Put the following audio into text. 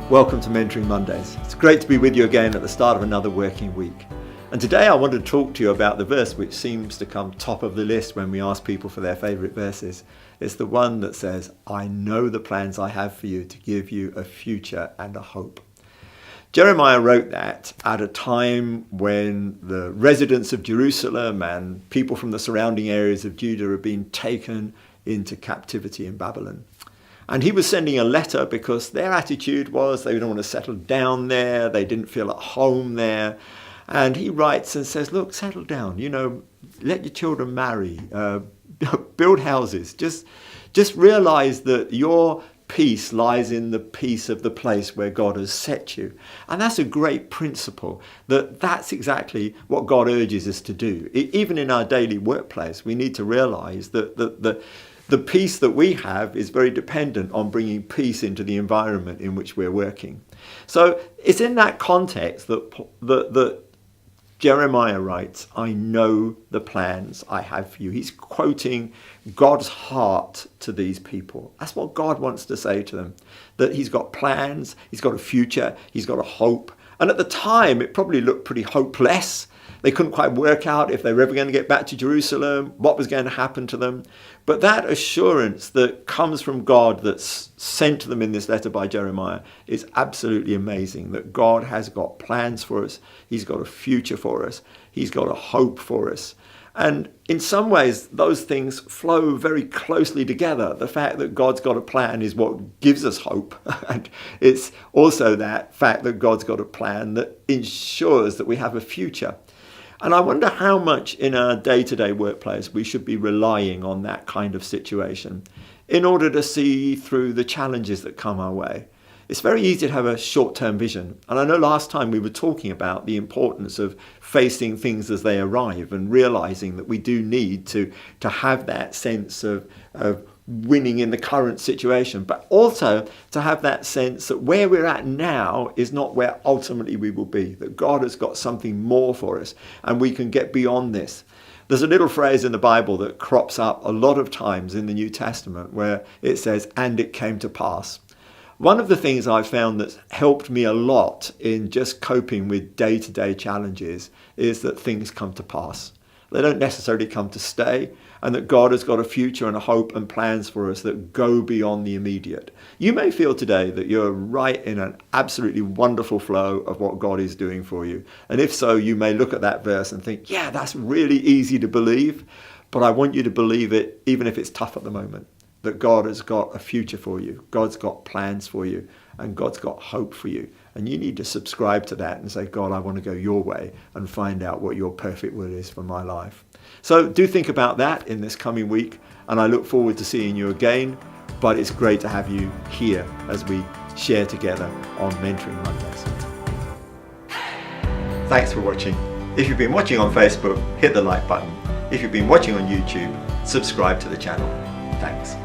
Welcome to Mentoring Mondays. It's great to be with you again at the start of another working week. And today I want to talk to you about the verse which seems to come top of the list when we ask people for their favourite verses. It's the one that says, I know the plans I have for you to give you a future and a hope. Jeremiah wrote that at a time when the residents of Jerusalem and people from the surrounding areas of Judah had been taken into captivity in Babylon. And he was sending a letter because their attitude was they didn't want to settle down there, they didn't feel at home there. And he writes and says, look, settle down, let your children marry, build houses. Just realize that your peace lies in the peace of the place where God has set you. And that's a great principle, that's exactly what God urges us to do. Even in our daily workplace, we need to realize that the peace that we have is very dependent on bringing peace into the environment in which we're working. So it's in that context that Jeremiah writes, I know the plans I have for you. He's quoting God's heart to these people. That's what God wants to say to them, that he's got plans, he's got a future, he's got a hope. And at the time, it probably looked pretty hopeless. They couldn't quite work out if they were ever going to get back to Jerusalem, what was going to happen to them. But that assurance that comes from God that's sent to them in this letter by Jeremiah is absolutely amazing, that God has got plans for us. He's got a future for us. He's got a hope for us. And in some ways, those things flow very closely together. The fact that God's got a plan is what gives us hope. And it's also that fact that God's got a plan that ensures that we have a future. And I wonder how much in our day-to-day workplace we should be relying on that kind of situation in order to see through the challenges that come our way. It's very easy to have a short-term vision. And I know last time we were talking about the importance of facing things as they arrive and realizing that we do need to have that sense of winning in the current situation, but also to have that sense that where we're at now is not where ultimately we will be, that God has got something more for us and we can get beyond this. There's a little phrase in the Bible that crops up a lot of times in the New Testament where it says, and it came to pass. One of the things I've found that's helped me a lot in just coping with day-to-day challenges is that things come to pass. They don't necessarily come to stay, and that God has got a future and a hope and plans for us that go beyond the immediate. You may feel today that you're right in an absolutely wonderful flow of what God is doing for you. And if so, you may look at that verse and think, yeah, that's really easy to believe, but I want you to believe it even if it's tough at the moment, that God has got a future for you, God's got plans for you, and God's got hope for you. And you need to subscribe to that and say, God, I want to go your way and find out what your perfect will is for my life. So do think about that in this coming week, and I look forward to seeing you again. But it's great to have you here as we share together on Mentoring Mondays. Thanks for watching. If you've been watching on Facebook, hit the like button. If you've been watching on YouTube, subscribe to the channel. Thanks.